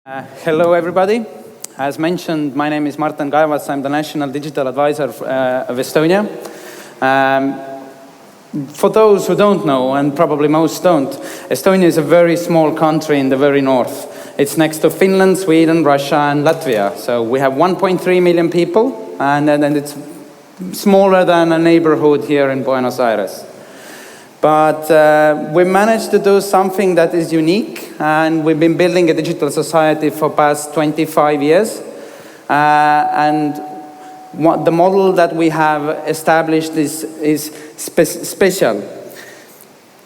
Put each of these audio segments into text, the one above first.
Hello, everybody. As mentioned, my name is Marten Kaevats. I'm the National Digital Advisor of Estonia. For those who don't know, and probably most don't, Estonia is a very small country in the very north. It's next to Finland, Sweden, Russia, and Latvia. So we have 1.3 million people, and it's smaller than a neighborhood here in Buenos Aires. But we managed to do something that is unique, and we've been building a digital society for past 25 years. The model that we have established is special.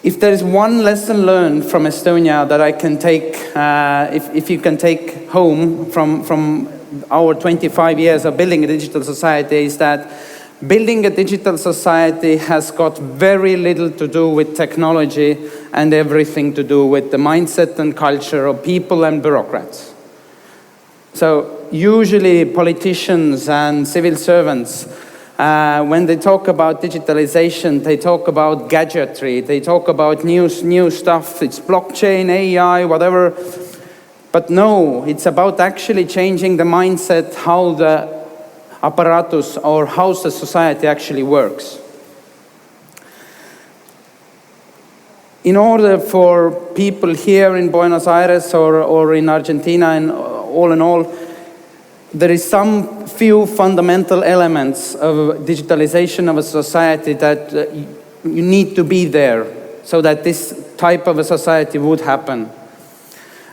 If there is one lesson learned from Estonia that I can take, if you can take home from our 25 years of building a digital society, is that building a digital society has got very little to do with technology and everything to do with the mindset and culture of people and bureaucrats. So usually politicians and civil servants, when they talk about digitalization, they talk about gadgetry, they talk about new stuff, it's blockchain, AI, whatever. But no, it's about actually changing the mindset, how the apparatus or how the society actually works. In order for people here in Buenos Aires or in Argentina, and all in all, there is some few fundamental elements of digitalization of a society that you need to be there so that this type of a society would happen.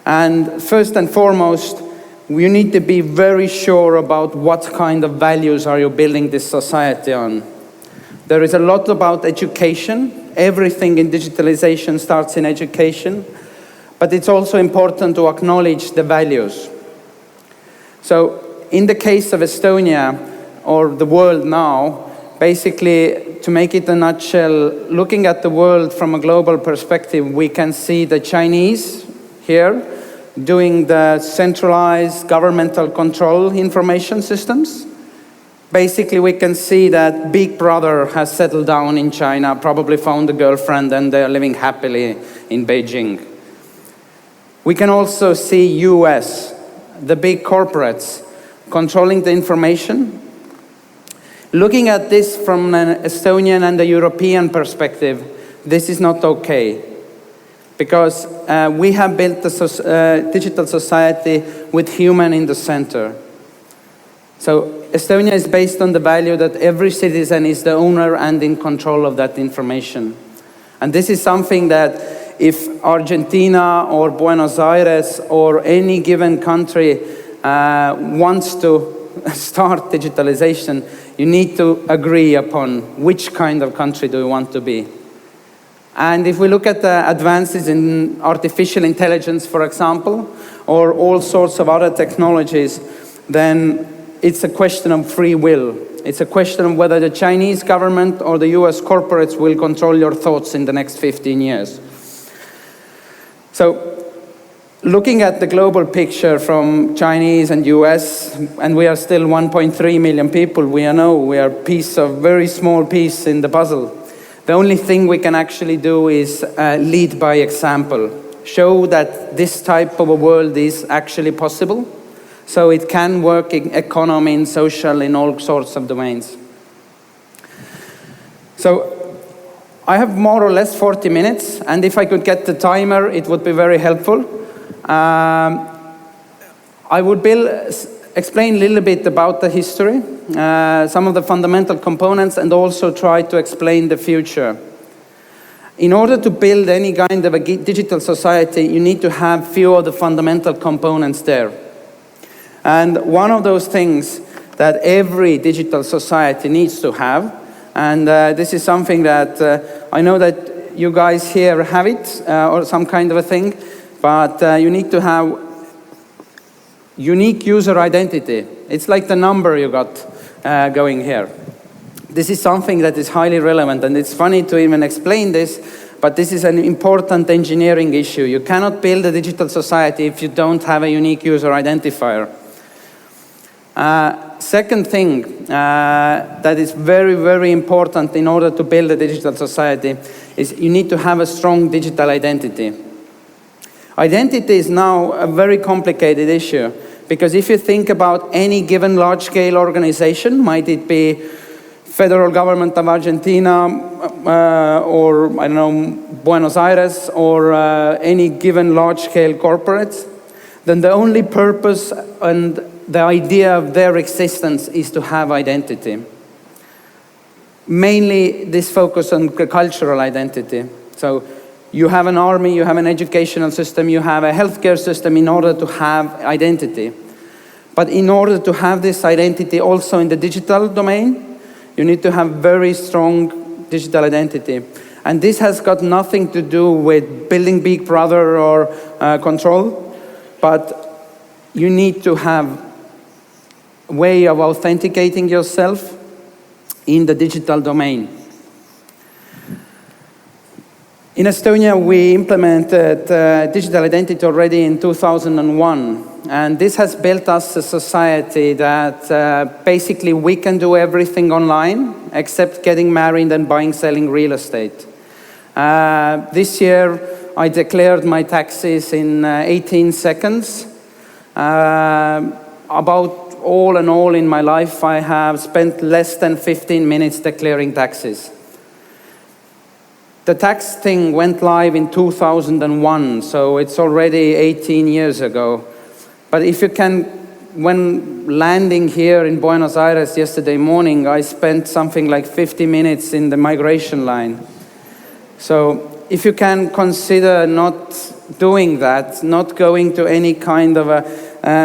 And first and foremost, you need to be very sure about what kind of values are you building this society on. There is a lot about education. Everything in digitalization starts in education, but it's also important to acknowledge the values. So in the case of Estonia, or the world now, basically, to make it a nutshell, looking at the world from a global perspective, we can see the Chinese here, doing the centralized governmental control information systems. Basically, we can see that Big Brother has settled down in China, probably found a girlfriend, and they're living happily in Beijing. We can also see US, the big corporates, controlling the information. Looking at this from an Estonian and a European perspective, this is not okay. Because we have built a digital society with human in the center. So Estonia is based on the value that every citizen is the owner and in control of that information. And this is something that if Argentina or Buenos Aires or any given country wants to start digitalization, you need to agree upon which kind of country do you want to be. And if we look at the advances in artificial intelligence, for example, or all sorts of other technologies, then it's a question of free will. It's a question of whether the Chinese government or the US corporates will control your thoughts in the next 15 years. So, looking at the global picture from Chinese and US, and we are still 1.3 million people, we are a very small piece in the puzzle. The only thing we can actually do is lead by example, show that this type of a world is actually possible, so it can work in economy, in social, in all sorts of domains. So I have more or less 40 minutes, and if I could get the timer, it would be very helpful. I would explain a little bit about the history, some of the fundamental components, and also try to explain the future. In order to build any kind of a digital society, you need to have few of the fundamental components there. And one of those things that every digital society needs to have, and this is something that I know that you guys here have it, or some kind of a thing, but you need to have unique user identity. It's like the number you got going here. This is something that is highly relevant, and it's funny to even explain this, but this is an important engineering issue. You cannot build a digital society if you don't have a unique user identifier. Second thing that is very, very important in order to build a digital society is you need to have a strong digital identity. Identity is now a very complicated issue, because if you think about any given large-scale organization, might it be federal government of Argentina, or I don't know, Buenos Aires, or any given large-scale corporates, then the only purpose and the idea of their existence is to have identity. Mainly this focus on cultural identity. So you have an army, you have an educational system, you have a healthcare system in order to have identity. But in order to have this identity also in the digital domain, you need to have very strong digital identity. And this has got nothing to do with building Big Brother or control, but you need to have a way of authenticating yourself in the digital domain. In Estonia, we implemented digital identity already in 2001. And this has built us a society that basically we can do everything online except getting married and buying, selling real estate. This year, I declared my taxes in 18 seconds. About all in all in my life, I have spent less than 15 minutes declaring taxes. The tax thing went live in 2001, so it's already 18 years ago. But if you can, when landing here in Buenos Aires yesterday morning, I spent something like 50 minutes in the migration line. So if you can consider not doing that, not going to any kind of a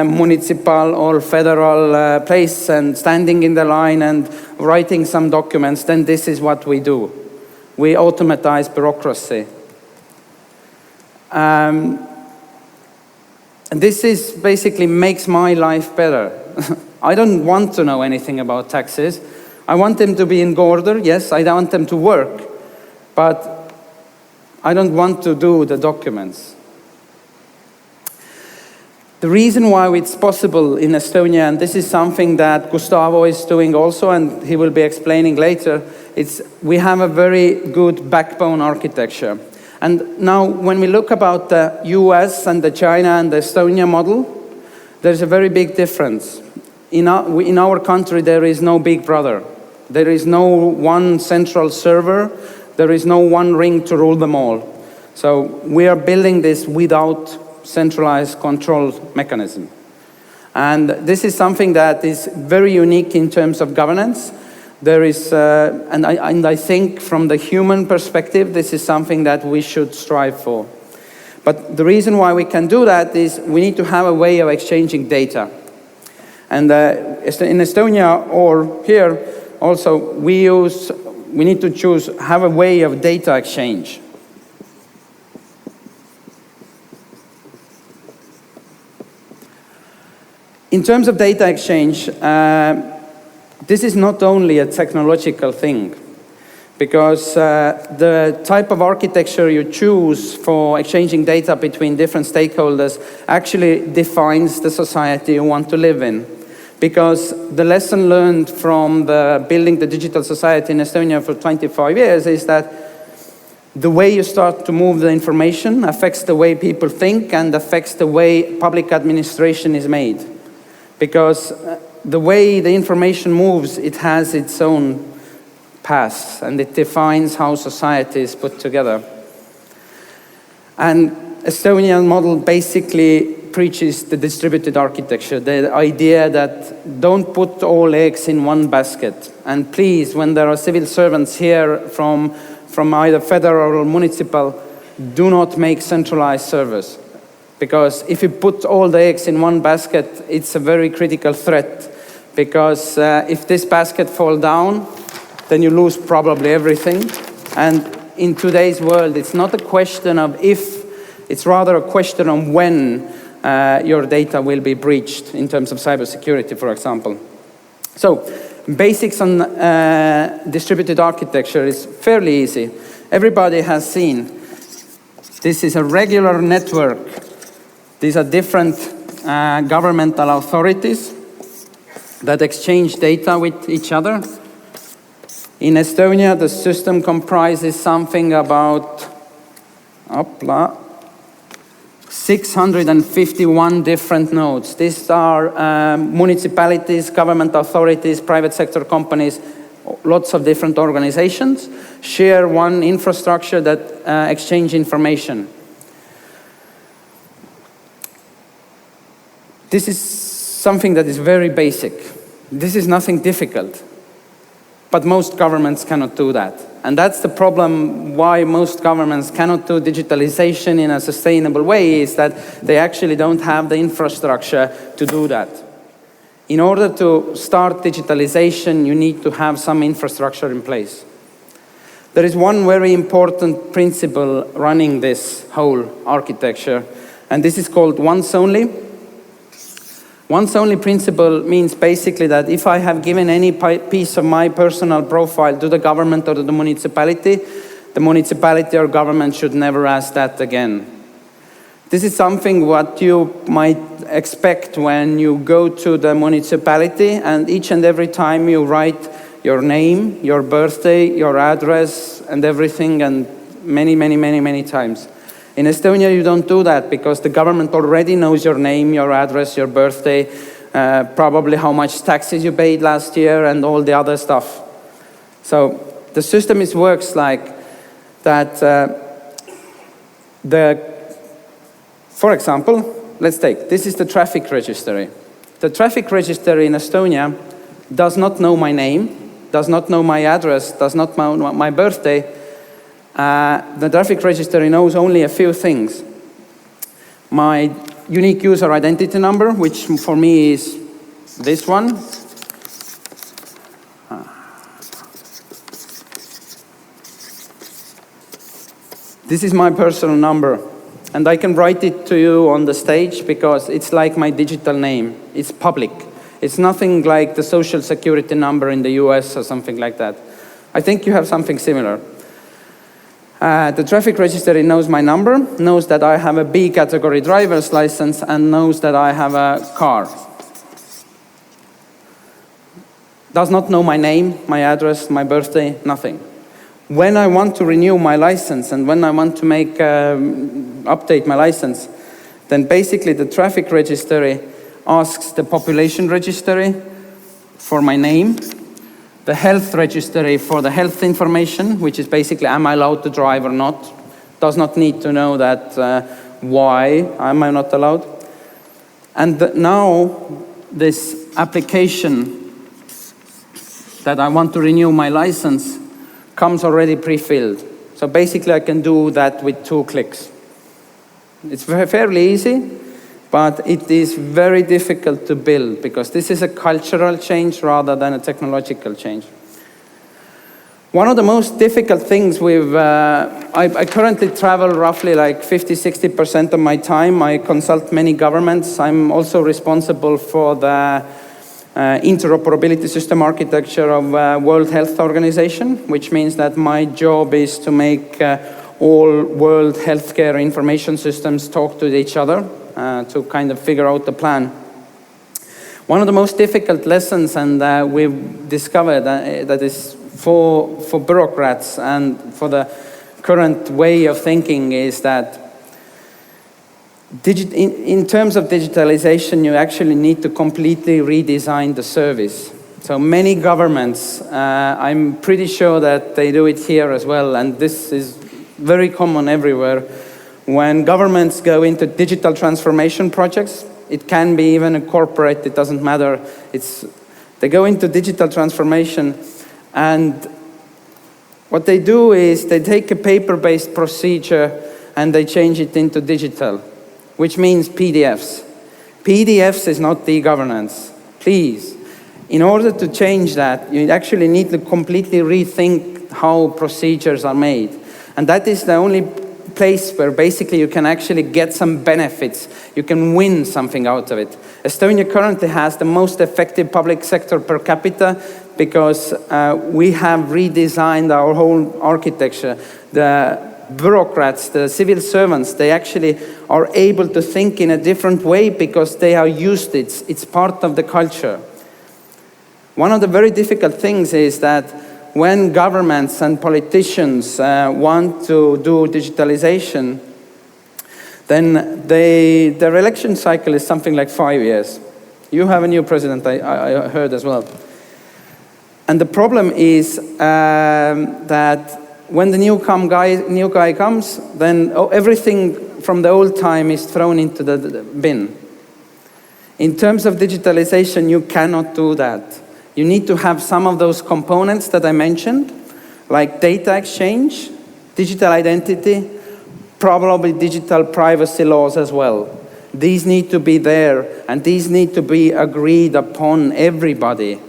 municipal or federal place and standing in the line and writing some documents, then this is what we do. We automatize bureaucracy. And this is basically makes my life better. I don't want to know anything about taxes. I want them to be in order. Yes, I want them to work, but I don't want to do the documents. The reason why it's possible in Estonia, and this is something that Gustavo is doing also, and he will be explaining later, it's we have a very good backbone architecture. And now when we look about the US and the China and the Estonia model, there's a very big difference. In our country, there is no Big Brother. There is no one central server. There is no one ring to rule them all. So we are building this without centralized control mechanism. And this is something that is very unique in terms of governance. There is, and I think from the human perspective, this is something that we should strive for. But the reason why we can do that is we need to have a way of exchanging data. And in Estonia or here also, we need to have a way of data exchange. In terms of data exchange, this is not only a technological thing, because the type of architecture you choose for exchanging data between different stakeholders actually defines the society you want to live in. Because the lesson learned from building the digital society in Estonia for 25 years is that the way you start to move the information affects the way people think and affects the way public administration is made. Because the way the information moves, it has its own path, and it defines how society is put together. And Estonian model basically preaches the distributed architecture, the idea that don't put all eggs in one basket. And please, when there are civil servants here from either federal or municipal, do not make centralized servers. Because if you put all the eggs in one basket, it's a very critical threat. Because if this basket falls down, then you lose probably everything. And in today's world, it's not a question of if, it's rather a question of when your data will be breached in terms of cybersecurity, for example. So, basics on distributed architecture is fairly easy. Everybody has seen. This is a regular network. These are different governmental authorities that exchange data with each other. In Estonia, the system comprises something about 651 different nodes. These are municipalities, government authorities, private sector companies, lots of different organizations share one infrastructure that exchange information. This is something that is very basic. This is nothing difficult. But most governments cannot do that. And that's the problem why most governments cannot do digitalization in a sustainable way, is that they actually don't have the infrastructure to do that. In order to start digitalization, you need to have some infrastructure in place. There is one very important principle running this whole architecture, and this is called once only. Once only principle means basically that if I have given any piece of my personal profile to the government or to the municipality or government should never ask that again. This is something what you might expect when you go to the municipality, and each and every time you write your name, your birthday, your address, and everything, and many times. In Estonia, you don't do that because the government already knows your name, your address, your birthday, probably how much taxes you paid last year, and all the other stuff. So the system works like that. For example, let's take, this is the traffic registry. The traffic registry in Estonia does not know my name, does not know my address, does not know my birthday. The traffic registry knows only a few things. My unique user identity number, which for me is this one. This is my personal number. And I can write it to you on the stage because it's like my digital name. It's public. It's nothing like the social security number in the US or something like that. I think you have something similar. The traffic registry knows my number, knows that I have a B category driver's license, and knows that I have a car. Does not know my name, my address, my birthday, nothing. When I want to renew my license and when I want to update my license, then basically the traffic registry asks the population registry for my name, the health registry for the health information, which is basically am I allowed to drive or not. Does not need to know that why am I not allowed. And now this application that I want to renew my license comes already pre-filled. So basically I can do that with 2 clicks. It's fairly easy, but it is very difficult to build because this is a cultural change rather than a technological change. One of the most difficult things I currently travel roughly like 50–60% of my time. I consult many governments. I'm also responsible for the interoperability system architecture of World Health Organization, which means that my job is to make all world healthcare information systems talk to each other to kind of figure out the plan. One of the most difficult lessons, and we've discovered that is for bureaucrats and for the current way of thinking, is that in terms of digitalization, you actually need to completely redesign the service. So many governments, I'm pretty sure that they do it here as well, and this is very common everywhere. When governments go into digital transformation projects, it can be even a corporate, it doesn't matter. They go into digital transformation, and what they do is they take a paper-based procedure and they change it into digital, which means PDFs. PDFs is not e-governance. Please, in order to change that, you actually need to completely rethink how procedures are made. And that is the only place where basically you can actually get some benefits. You can win something out of it. Estonia currently has the most effective public sector per capita because we have redesigned our whole architecture. The bureaucrats, the civil servants, they actually are able to think in a different way because they are used to it. It's part of the culture. One of the very difficult things is that when governments and politicians want to do digitalization, then their election cycle is something like 5 years. You have a new president, I heard as well. And the problem is that when the new guy comes, then everything from the old time is thrown into the bin. In terms of digitalization, you cannot do that. You need to have some of those components that I mentioned, like data exchange, digital identity, probably digital privacy laws as well. These need to be there, and these need to be agreed upon everybody.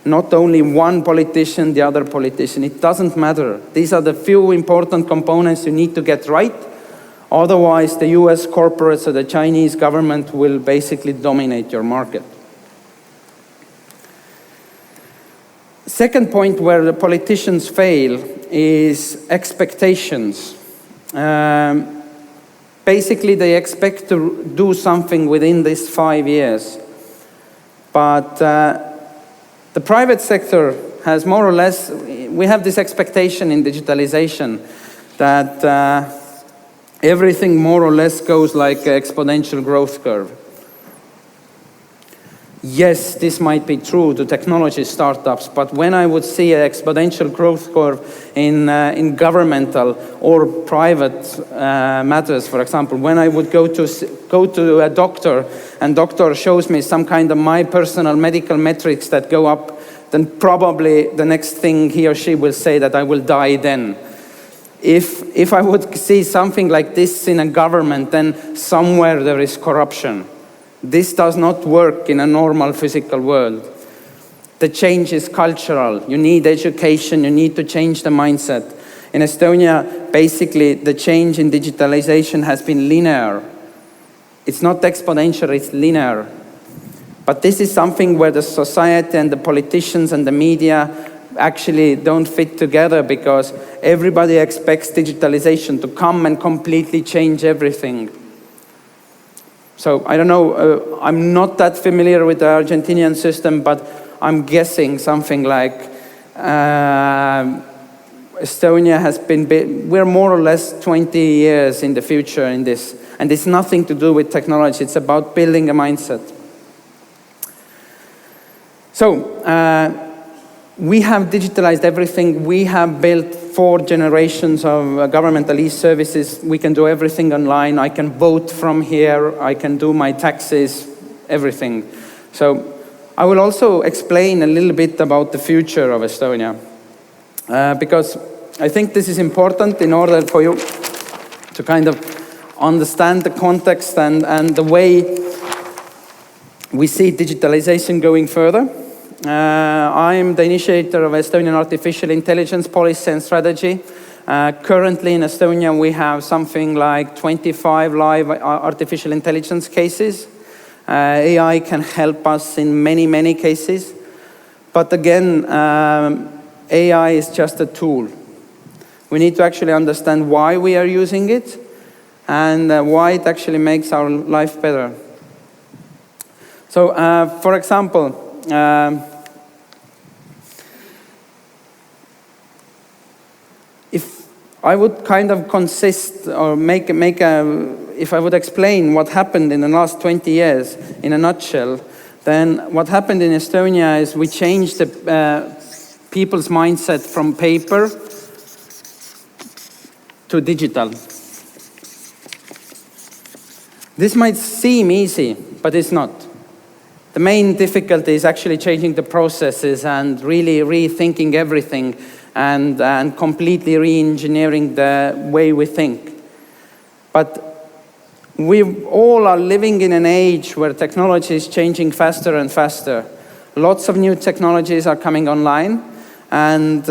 Not only one politician, the other politician. It doesn't matter. These are the few important components you need to get right. Otherwise, the US corporates or the Chinese government will basically dominate your market. Second point where the politicians fail is expectations. Basically, they expect to do something within these 5 years. But the private sector has more or less, we have this expectation in digitalization that everything more or less goes like an exponential growth curve. Yes, this might be true to technology startups, but when I would see an exponential growth curve in governmental or private matters, for example, when I would go to a doctor and doctor shows me some kind of my personal medical metrics that go up, then probably the next thing he or she will say that I will die then. If I would see something like this in a government, then somewhere there is corruption. This does not work in a normal physical world. The change is cultural. You need education, you need to change the mindset. In Estonia, basically, the change in digitalization has been linear. It's not exponential, it's linear. But this is something where the society and the politicians and the media actually don't fit together, because everybody expects digitalization to come and completely change everything. So I don't know, I'm not that familiar with the Argentinian system, but I'm guessing something like Estonia has been, we're more or less 20 years in the future in this. And it's nothing to do with technology, it's about building a mindset. So we have digitalized everything. We have built 4 generations of governmental e-services. We can do everything online. I can vote from here. I can do my taxes, everything. So I will also explain a little bit about the future of Estonia, because I think this is important in order for you to kind of understand the context and the way we see digitalization going further. I'm the initiator of Estonian artificial intelligence policy and strategy. Currently in Estonia we have something like 25 live artificial intelligence cases. AI can help us in many, many cases. But again, AI is just a tool. We need to actually understand why we are using it and why it actually makes our life better. So, for example, if I would kind of consist or if I would explain what happened in the last 20 years in a nutshell, then what happened in Estonia is we changed the people's mindset from paper to digital. This might seem easy, but it's not. The main difficulty is actually changing the processes and really rethinking everything and completely re-engineering the way we think. But we all are living in an age where technology is changing faster and faster. Lots of new technologies are coming online, and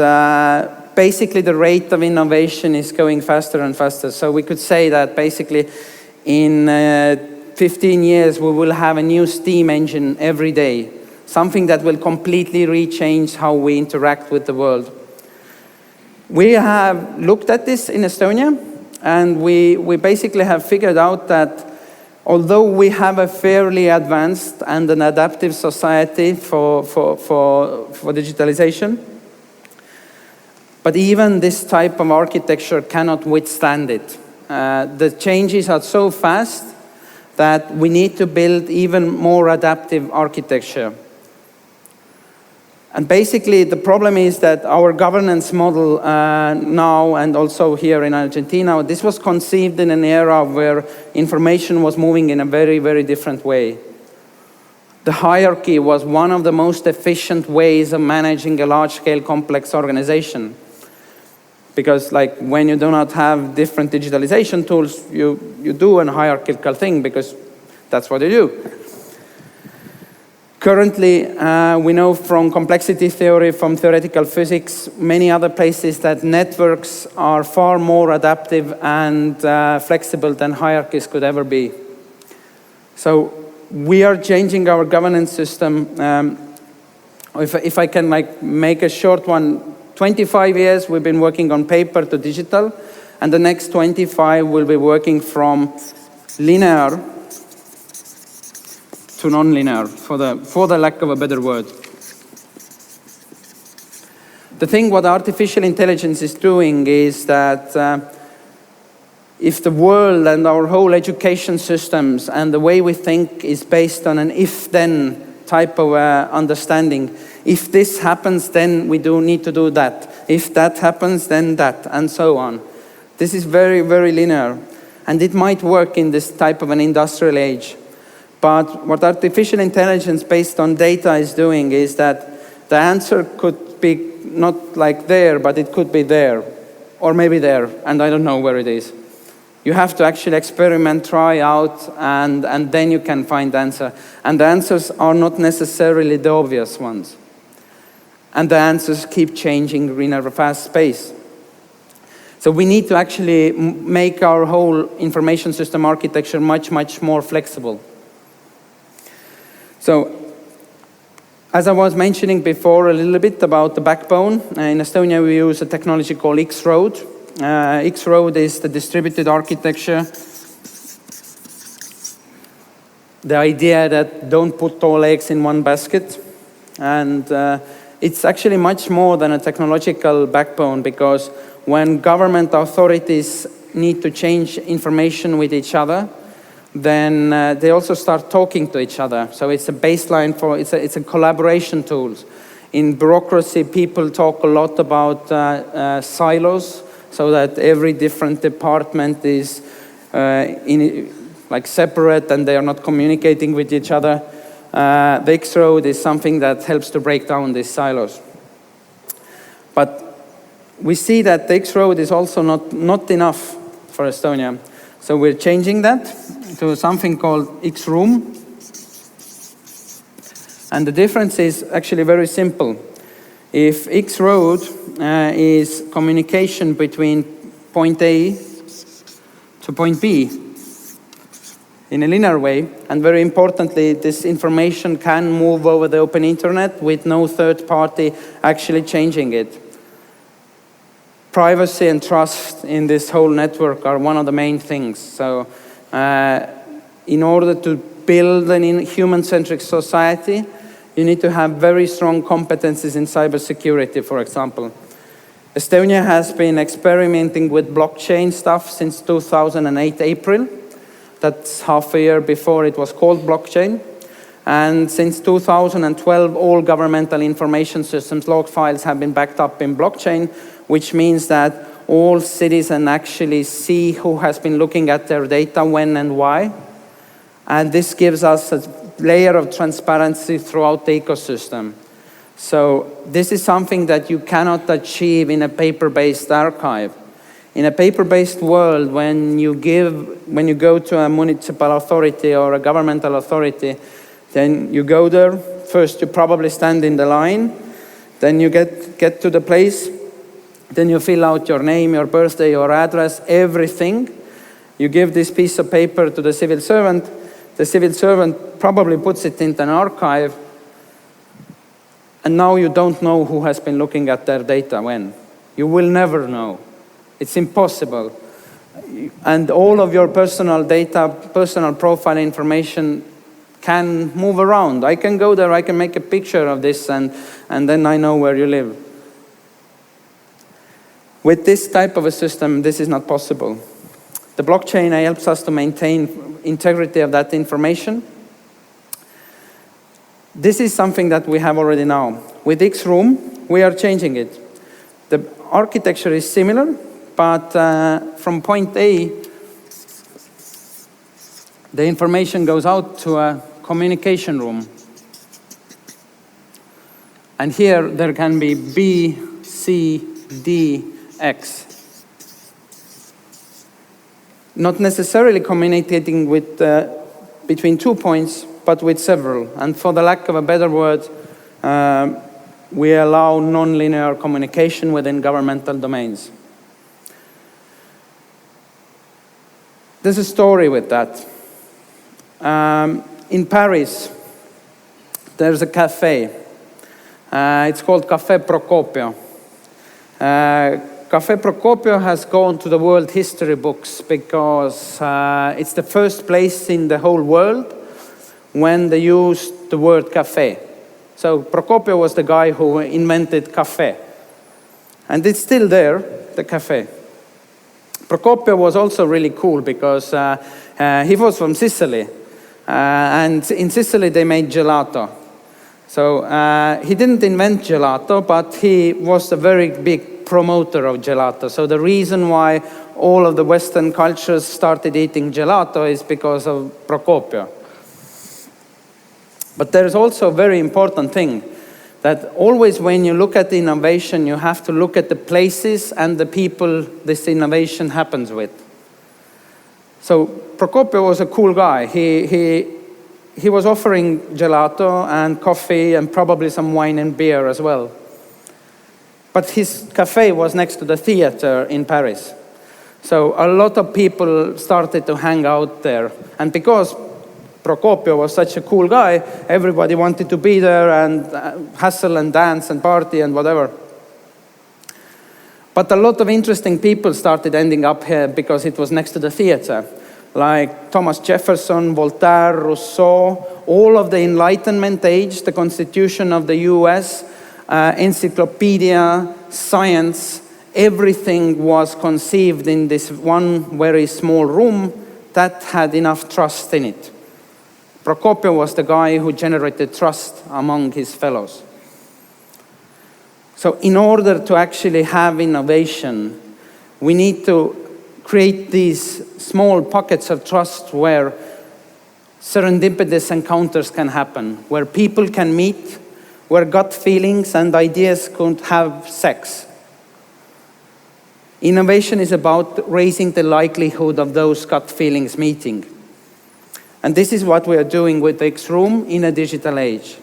basically the rate of innovation is going faster and faster. So we could say that basically in 15 years we will have a new steam engine every day, something that will completely rechange how we interact with the world. We have looked at this in Estonia, and we basically have figured out that although we have a fairly advanced and an adaptive society for digitalization, but even this type of architecture cannot withstand it. The changes are so fast that we need to build even more adaptive architecture. And basically, the problem is that our governance model now, and also here in Argentina, this was conceived in an era where information was moving in a very, very different way. The hierarchy was one of the most efficient ways of managing a large-scale complex organization. Because like when you do not have different digitalization tools, you do a hierarchical thing because that's what you do. Currently, we know from complexity theory, from theoretical physics, many other places that networks are far more adaptive and flexible than hierarchies could ever be. So we are changing our governance system. If I can like make a short one, 25 years we've been working on paper to digital, and the next 25 we'll be working from linear to non-linear, for the lack of a better word. The thing what artificial intelligence is doing is that if the world and our whole education systems and the way we think is based on an if-then type of understanding, if this happens, then we do need to do that. If that happens, then that, and so on. This is very, very linear, and it might work in this type of an industrial age. But what artificial intelligence based on data is doing is that the answer could be not like there, but it could be there, or maybe there, and I don't know where it is. You have to actually experiment, try out, and then you can find the answer. And the answers are not necessarily the obvious ones. And the answers keep changing in a fast pace. So we need to actually make our whole information system architecture much, much more flexible. So, as I was mentioning before a little bit about the backbone, in Estonia we use a technology called X-Road. X-Road is the distributed architecture. The idea that don't put all eggs in one basket. And it's actually much more than a technological backbone, because when government authorities need to change information with each other, then they also start talking to each other. So it's a baseline for, it's a collaboration tool. In bureaucracy, people talk a lot about silos, so that every different department is like separate and they are not communicating with each other. The X-Road is something that helps to break down these silos. But we see that the X-Road is also not enough for Estonia. So we're changing that to something called X-Room. And the difference is actually very simple. If X-Road is communication between point A to point B in a linear way, and very importantly, this information can move over the open internet with no third party actually changing it. Privacy and trust in this whole network are one of the main things. So in order to build an human-centric society, you need to have very strong competencies in cybersecurity, for example. Estonia has been experimenting with blockchain stuff since 2008 April. That's half a year before it was called blockchain. And since 2012, all governmental information systems, log files have been backed up in blockchain, which means that all citizens actually see who has been looking at their data, when and why. And this gives us a layer of transparency throughout the ecosystem. So this is something that you cannot achieve in a paper-based archive. In a paper-based world, when you go to a municipal authority or a governmental authority, then you go there. First, you probably stand in the line. Then you get to the place. Then you fill out your name, your birthday, your address, everything. You give this piece of paper to the civil servant. The civil servant probably puts it into an archive. And now you don't know who has been looking at their data when. You will never know. It's impossible. And all of your personal data, personal profile information can move around. I can go there, I can make a picture of this, and then I know where you live. With this type of a system, this is not possible. The blockchain helps us to maintain integrity of that information. This is something that we have already now. With X-Room, we are changing it. The architecture is similar, but from point A, the information goes out to a communication room. And here there can be B, C, D, X. Not necessarily communicating with, between 2 points, but with several. And for the lack of a better word, we allow nonlinear communication within governmental domains. There's a story with that. In Paris, there's a cafe. It's called Café Procopio. Café Procopio has gone to the world history books because it's the first place in the whole world when they used the word café. So Procopio was the guy who invented café. And it's still there, the café. Procopio was also really cool because he was from Sicily. And in Sicily they made gelato. So he didn't invent gelato, but he was a very big promoter of gelato. So the reason why all of the Western cultures started eating gelato is because of Procopio. But there is also a very important thing, that always when you look at innovation, you have to look at the places and the people this innovation happens with. So Procopio was a cool guy. He was offering gelato and coffee and probably some wine and beer as well. But his cafe was next to the theater in Paris. So a lot of people started to hang out there. And because Procopio was such a cool guy, everybody wanted to be there and hustle and dance and party and whatever. But a lot of interesting people started ending up here because it was next to the theater. Like Thomas Jefferson, Voltaire, Rousseau, all of the Enlightenment age, the Constitution of the US, encyclopedia, science, everything was conceived in this one very small room that had enough trust in it. Procopio was the guy who generated trust among his fellows. So in order to actually have innovation, we need to create these small pockets of trust where serendipitous encounters can happen, where people can meet, where gut feelings and ideas could have sex. Innovation is about raising the likelihood of those gut feelings meeting. And this is what we are doing with X-Room in a digital age.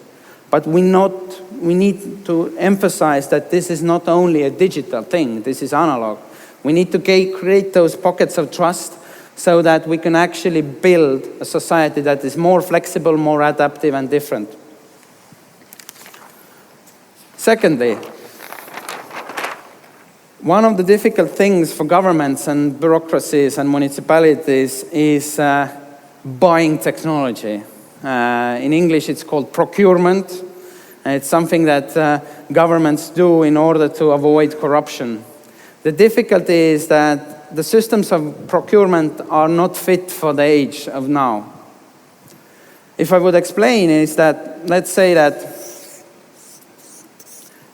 But we need to emphasize that this is not only a digital thing, this is analog. We need to create those pockets of trust so that we can actually build a society that is more flexible, more adaptive, and different. Secondly, one of the difficult things for governments and bureaucracies and municipalities is buying technology. In English, it's called procurement. It's something that governments do in order to avoid corruption. The difficulty is that the systems of procurement are not fit for the age of now. If I would explain, is that, let's say that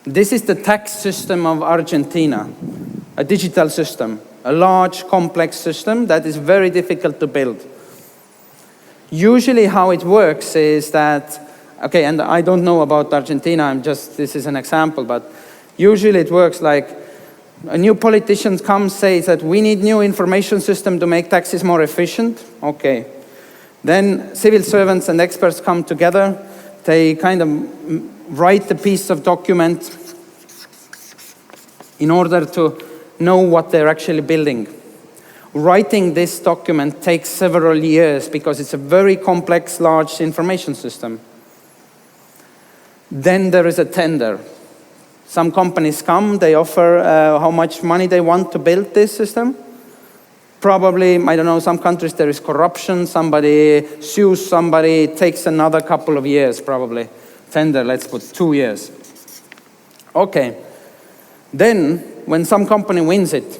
this is the tax system of Argentina, a digital system, a large, complex system that is very difficult to build. Usually how it works is that, okay, and I don't know about Argentina, this is an example, but usually it works like a new politician comes, says that we need new information system to make taxes more efficient. Okay. Then civil servants and experts come together. They kind of write a piece of document in order to know what they're actually building. Writing this document takes several years because it's a very complex, large information system. Then there is a tender. Some companies come, they offer how much money they want to build this system. Probably, I don't know, some countries there is corruption, somebody sues somebody, it takes another couple of years probably. Tender, let's put 2 years. Okay. Then, when some company wins it,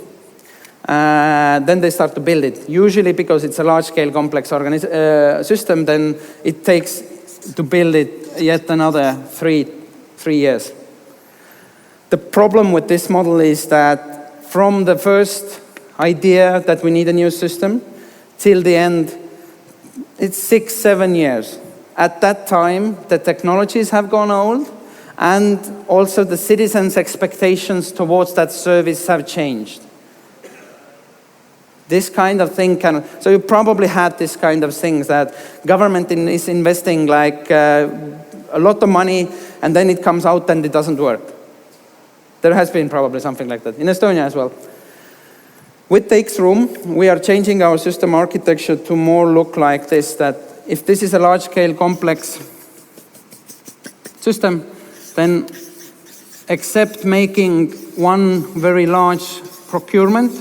then they start to build it. Usually because it's a large-scale complex system, then it takes to build it yet another three years. The problem with this model is that from the first idea that we need a new system till the end, it's 6-7 years. At that time, the technologies have gone old, and also the citizens' expectations towards that service have changed. This kind of thing so you probably had this kind of things that government is investing like a lot of money, and then it comes out and it doesn't work. There has been probably something like that in Estonia as well. With Takes Room, we are changing our system architecture to more look like this, that if this is a large-scale complex system, then except making one very large procurement,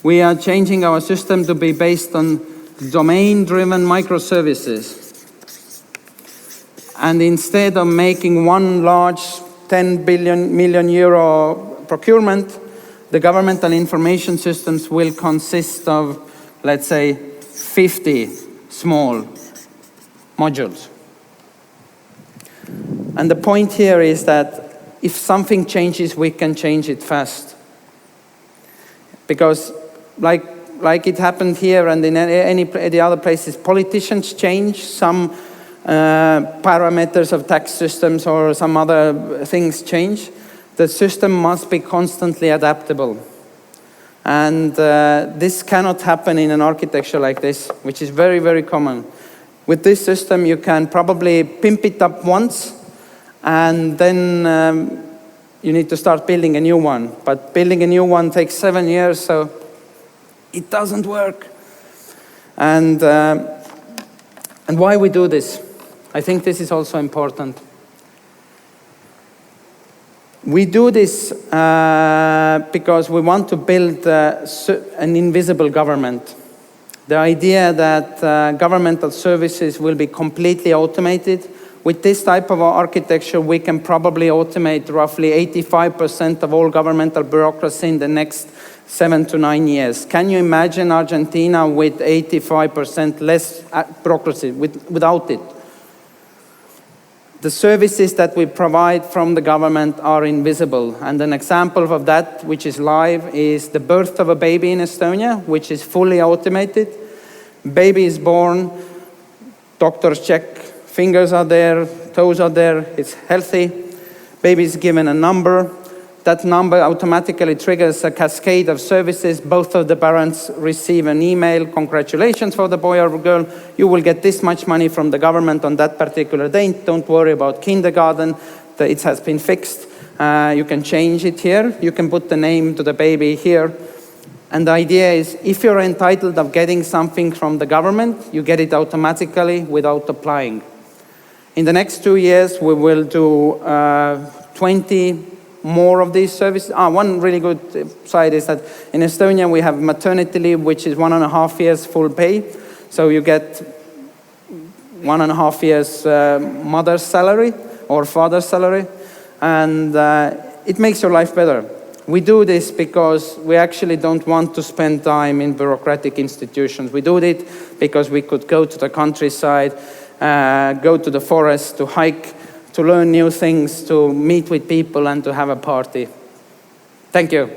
we are changing our system to be based on domain-driven microservices. And instead of making one large 10 million euro procurement, the governmental information systems will consist of, let's say, 50 small modules. And the point here is that if something changes, we can change it fast. Because like it happened here and in any other places, politicians change some parameters of tax systems or some other things change. The system must be constantly adaptable. And this cannot happen in an architecture like this, which is very, very common. With this system, you can probably pimp it up once, and then you need to start building a new one. But building a new one takes 7 years, so it doesn't work. And why we do this? I think this is also important. We do this because we want to build an invisible government. The idea that governmental services will be completely automated. With this type of architecture, we can probably automate roughly 85% of all governmental bureaucracy in the next 7 to 9 years. Can you imagine Argentina with 85% less bureaucracy without it? The services that we provide from the government are invisible. And an example of that, which is live, is the birth of a baby in Estonia, which is fully automated. Baby is born, doctors check, fingers are there, toes are there, it's healthy. Baby is given a number. That number automatically triggers a cascade of services. Both of the parents receive an email, congratulations for the boy or girl, you will get this much money from the government on that particular day. Don't worry about kindergarten, it has been fixed. You can change it here, you can put the name to the baby here. And the idea is, if you're entitled of getting something from the government, you get it automatically without applying. In the next 2 years, we will do 20 more of these services. One really good side is that in Estonia we have maternity leave, which is 1.5 years full pay. So you get 1.5 years mother's salary or father's salary, and it makes your life better. We do this because we actually don't want to spend time in bureaucratic institutions. We do it because we could go to the countryside, go to the forest, to hike, to learn new things, to meet with people, and to have a party. Thank you.